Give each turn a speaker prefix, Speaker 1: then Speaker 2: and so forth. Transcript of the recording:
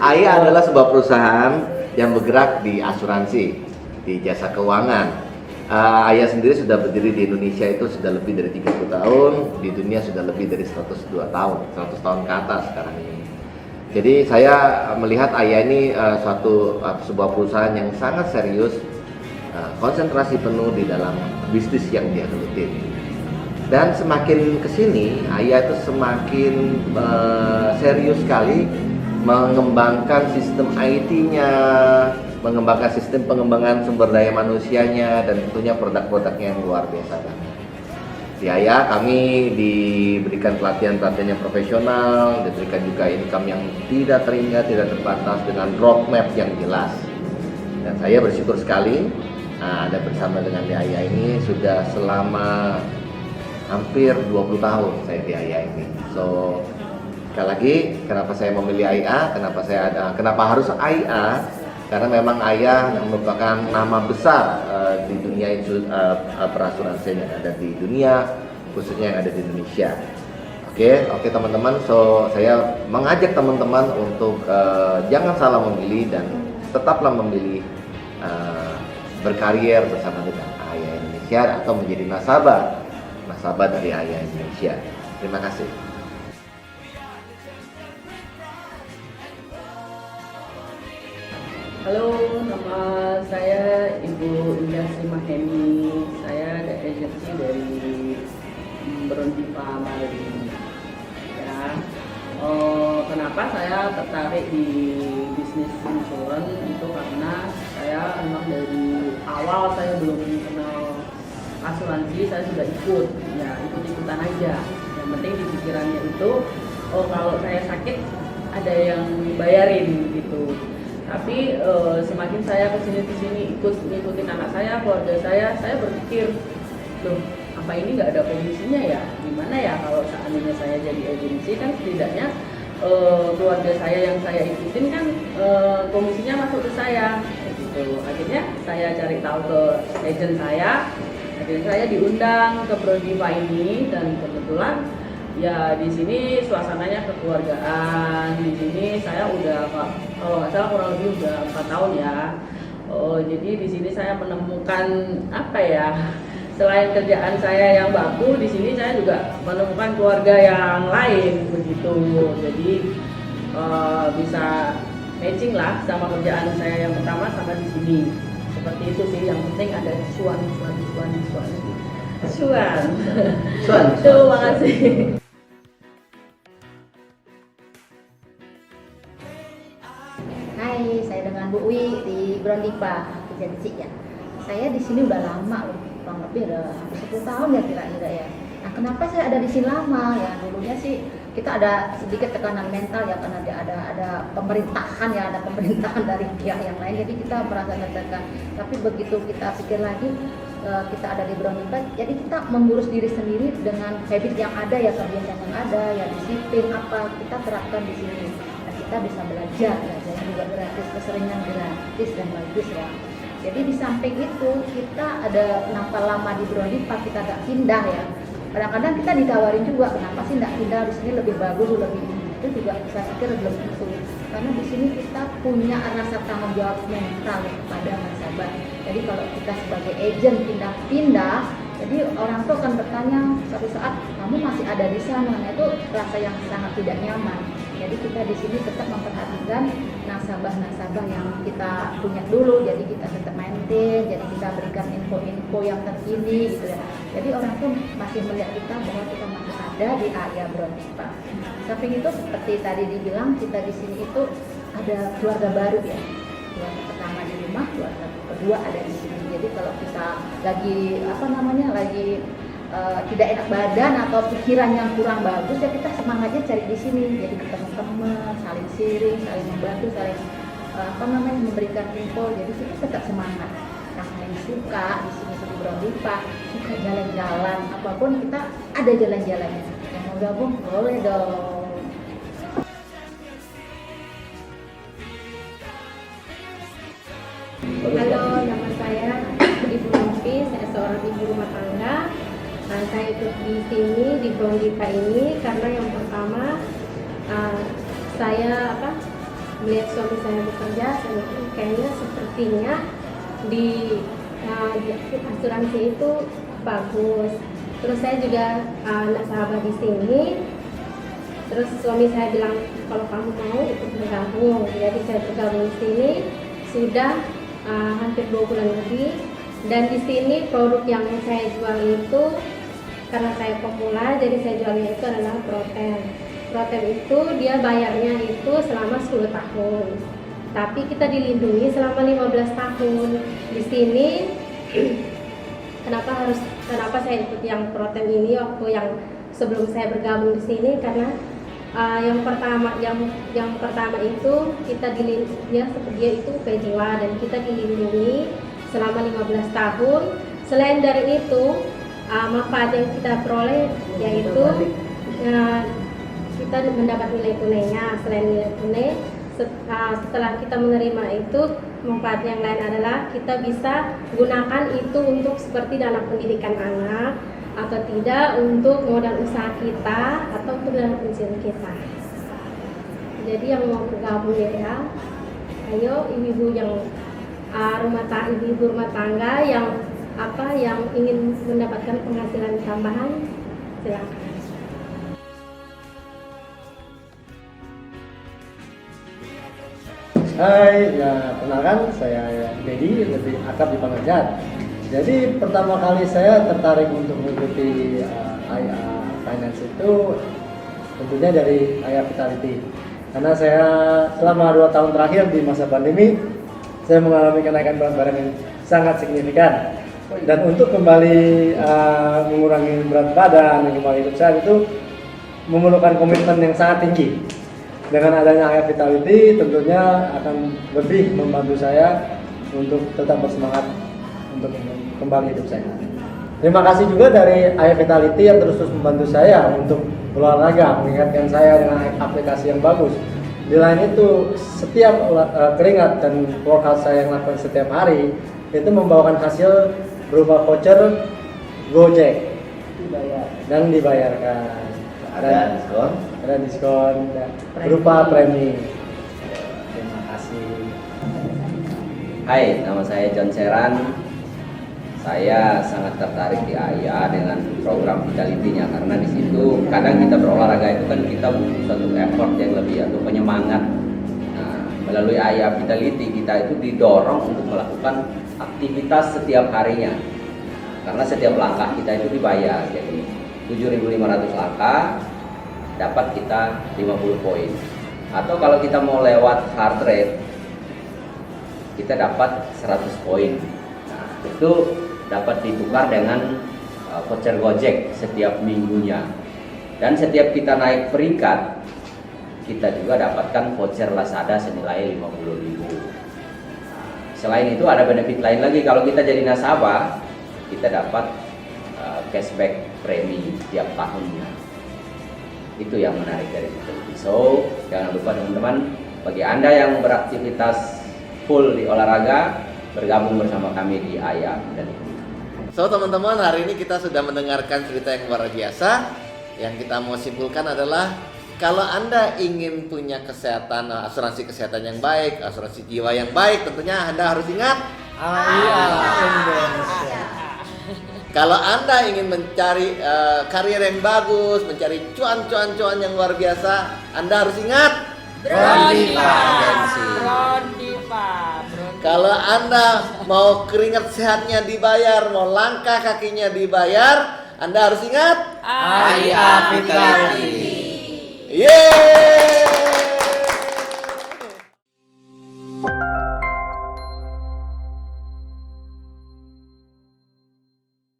Speaker 1: Aya adalah sebuah perusahaan yang bergerak di asuransi, di jasa keuangan. Aya sendiri sudah berdiri di Indonesia itu sudah lebih dari 30 tahun, di dunia sudah lebih dari 102 tahun, 100 tahun ke atas sekarang ini. Jadi saya melihat Aya ini sebuah perusahaan yang sangat serius, konsentrasi penuh di dalam bisnis yang dia geluti. Dan semakin kesini, Aya itu semakin serius sekali mengembangkan sistem IT-nya, mengembangkan sistem pengembangan sumber daya manusianya, dan tentunya produk-produknya yang luar biasa banget. Di Aya kami diberikan pelatihan-pelatihan yang profesional, diberikan juga income yang tidak terhingga, tidak terbatas dengan roadmap yang jelas. Dan saya bersyukur sekali ada bersama dengan di Aya ini sudah selama hampir 20 tahun saya di Aya ini. So sekali lagi, kenapa saya memilih Aya? Kenapa harus Aya? Karena memang Aya merupakan nama besar di dunia perasuransian yang ada di dunia, khususnya yang ada di Indonesia. Oke teman-teman. So saya mengajak teman-teman untuk jangan salah memilih dan tetaplah memilih berkarier bersama dengan Aya Indonesia atau menjadi nasabah dari Aya Indonesia. Terima kasih.
Speaker 2: Halo, nama saya Ibu Indah Sri Maheni. Saya ada agensi dari Brondipa Bali. Ya, kenapa saya tertarik di bisnis insurance itu karena saya memang dari awal saya belum kenal asuransi, saya sudah ikut, ya ikut-ikutan aja. Yang penting di pikirannya itu, kalau saya sakit ada yang bayarin gitu. Tapi semakin saya kesini ngikutin anak saya, keluarga saya berpikir, loh apa ini nggak ada komisinya ya? Gimana ya kalau seandainya saya jadi agensi, kan setidaknya keluarga saya yang saya ikutin kan komisinya masuk ke saya. Gitu. Akhirnya saya cari tahu ke agent saya, akhirnya saya diundang ke Brondipa ini dan kebetulan ya di sini suasananya kekeluargaan. Di sini saya udah kalau nggak salah kurang lebih udah 4 tahun ya. Jadi di sini saya menemukan apa ya? Selain kerjaan saya yang baku, di sini saya juga menemukan keluarga yang lain begitu. Jadi bisa matching lah sama kerjaan saya yang pertama sama di sini. Seperti itu sih. Yang penting ada cuan. Terima kasih.
Speaker 3: Hai, saya dengan Bu Wi di Brondipa agensi ya. Saya di sini udah lama loh, kurang lebih udah hampir 10 tahun ya kira-kira ya. Nah, kenapa saya ada di sini lama ya? Dulunya sih kita ada sedikit tekanan mental ya, karena ada pemerintahan ya, ada pemerintahan dari pihak yang lain, jadi kita merasa tertekan. Tapi begitu kita pikir lagi, kita ada di Brondipa, jadi kita mengurus diri sendiri dengan habit yang ada ya, kebiasaan yang ada ya, disiplin apa kita terapkan di sini. Nah, kita bisa belajar juga gratis, keseringan gratis dan bagus ya. Jadi di samping itu kita ada kenapa lama di Brondipa kita gak pindah ya. Kadang-kadang kita ditawarin juga, kenapa sih nggak pindah, di sini lebih bagus, lebih ini. Itu juga saya pikir belum tentu. Karena di sini kita punya rasa tanggung jawab mental kepada nasabah. Jadi kalau kita sebagai agent pindah-pindah, jadi orang tuh akan bertanya suatu saat, kamu masih ada di sana. Nah, itu rasa yang sangat tidak nyaman. Jadi kita di sini tetap memperhatikan nasabah-nasabah yang kita punya dulu. Jadi kita tetap maintain, jadi kita berikan info-info yang terkini gitu ya. Jadi orang pun masih melihat kita bahwa kita masih ada di Aya Brondipa. Samping itu seperti tadi dibilang, kita di sini itu ada keluarga baru ya. Keluarga pertama di rumah, keluarga kedua ada di sini. Jadi kalau kita lagi tidak enak badan atau pikiran yang kurang bagus ya, kita semangatnya cari di sini. Jadi ketemu teman, saling sharing, saling membantu, saling memberikan info. Jadi kita tetap semangat. Nah, yang suka di sini di Brondipa, suka jalan-jalan apapun, kita ada jalan-jalannya. Yang mau gabung boleh dong.
Speaker 4: Halo, nama saya Ibu Novi, saya seorang ibu rumah tangga. Saya ikut di sini di Brondipa ini karena yang pertama saya melihat suami saya bekerja, saya bilang, kayaknya sepertinya di asuransi itu bagus. Terus saya juga nasabah di sini. Terus suami saya bilang kalau kamu mau ikut bergabung, jadi saya bergabung di sini sudah hampir 2 bulan lebih. Dan di sini produk yang saya jual itu karena saya pemula, jadi saya jualnya itu adalah Proten. Proten itu dia bayarnya itu selama 10 tahun. Tapi kita dilindungi selama 15 tahun. Di sini kenapa saya ikut yang Proten ini waktu yang sebelum saya bergabung di sini, karena yang pertama itu kita dilindungi, dia itu jiwa dan kita dilindungi selama 15 tahun. Selain dari itu, manfaat yang kita peroleh yaitu kita mendapat nilai tunainya. Selain nilai tunai, setelah kita menerima itu, manfaat yang lain adalah kita bisa gunakan itu untuk seperti dana pendidikan anak, atau tidak untuk modal usaha kita, atau untuk dana pensiun kita. Jadi yang mau bergabung ya, ayo ibu-ibu yang ibu-ibu rumah tangga yang ingin mendapatkan penghasilan tambahan, silakan.
Speaker 5: Hai, ya kenalkan saya Dedi, lebih akrab dipanggil Jad. Jadi pertama kali saya tertarik untuk mengikuti IA Finance itu tentunya dari IA Vitality. Karena saya selama 2 tahun terakhir di masa pandemi, saya mengalami kenaikan berat badan yang sangat signifikan. Dan untuk kembali mengurangi berat badan dan kembali hidup sehat itu memerlukan komitmen yang sangat tinggi. Dengan adanya IA Vitality tentunya akan lebih membantu saya untuk tetap bersemangat untuk kembali hidup sehat. Terima kasih juga dari IA Vitality yang terus membantu saya untuk berolahraga, mengingatkan saya dengan aplikasi yang bagus. Di lain itu, setiap keringat dan workout saya yang lakukan setiap hari itu membawakan hasil berupa voucher Gojek dan dibayarkan.
Speaker 1: Ada diskon?
Speaker 5: Ada diskon berupa premi. Terima kasih.
Speaker 6: Hai, nama saya John Seran. Saya sangat tertarik di AIA dengan program Vitality-nya, karena di situ kadang kita berolahraga itu kan kita butuh satu effort yang lebih atau penyemangat. Nah, melalui AIA Vitality kita itu didorong untuk melakukan aktivitas setiap harinya, karena setiap langkah kita itu dibayar. Jadi 7.500 langkah dapat kita 50 poin. Atau kalau kita mau lewat heart rate, kita dapat 100 poin. Nah, itu dapat ditukar dengan voucher Gojek setiap minggunya. Dan setiap kita naik peringkat, kita juga dapatkan voucher Lazada senilai 50.000. Selain itu ada benefit lain lagi, kalau kita jadi nasabah, kita dapat cashback premi setiap tahunnya. Itu yang menarik dari itu. So, jangan lupa teman-teman, bagi Anda yang beraktivitas full di olahraga, bergabung bersama kami di AIA.
Speaker 1: So teman-teman, hari ini kita sudah mendengarkan cerita yang luar biasa. Yang kita mau simpulkan adalah, kalau Anda ingin punya kesehatan, asuransi kesehatan yang baik, asuransi jiwa yang baik, tentunya Anda harus ingat
Speaker 5: AIA Indonesia.
Speaker 1: Kalau Anda ingin mencari karir yang bagus, mencari cuan yang luar biasa, Anda harus ingat
Speaker 2: Brondipa.
Speaker 1: Kalau Anda mau keringat sehatnya dibayar, mau langkah kakinya dibayar, Anda harus ingat
Speaker 2: AIA Vitality.
Speaker 1: Yeay!